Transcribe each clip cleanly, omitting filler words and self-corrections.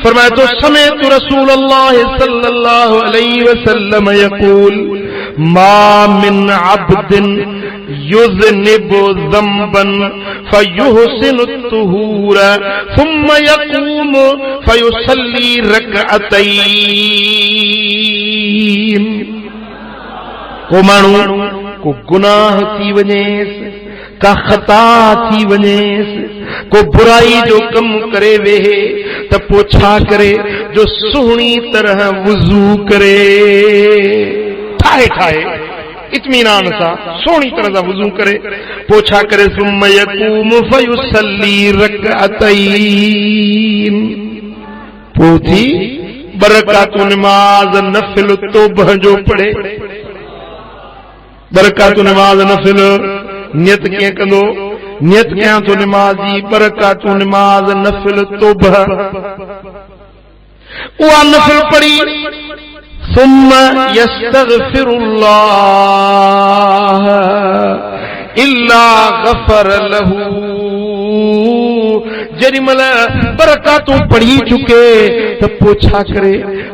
فرمایا تو سمعت رسول اللہ صلی اللہ علیہ وسلم یقول ما من عبد يذنب ذنبا فيحسن الطهور ثم يقوم فيصلي ركعتين کو مانو کو گناہ تھی ونیس کا خطا تھی ونیس کو برائی جو کم کرے وے تو پوچھا کرے جو سہنی طرح وضو کرے ٹھائے ٹھائے اطمینان سا سونی طرح دا وضو کرے پوچھا کرے ثم یقوم فیصلی رکعتین پوچھی برکات نماز نفل توبہ جو پڑھے برکات نماز نفل نیت کیا کندو نیت کیا تو نمازی برکات نماز نفل توبہ وہ نفل پڑھی ثم يستغفر الله إلا غفر له جڑی مل برکاتوں پڑھی چکے تو پوچھا کرے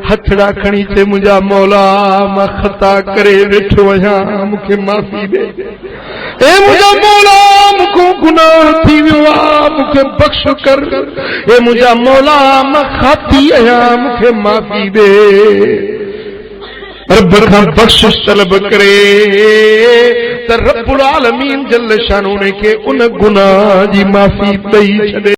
ہتھڑا کھڑی تے مجھا مولا میں خطا کرے ویٹھو وہاں مکھے معافی دے اے مجھا مولا مکھو گناہ تھی ویا مکھے بخش کر اے مجھا مولا میں خاتی آیا مکھے معافی دے رب کا بخشش طلب کرے تو رب العالمین جل شانہ نے کہ ان گناہ جی معافی دئی چھڑے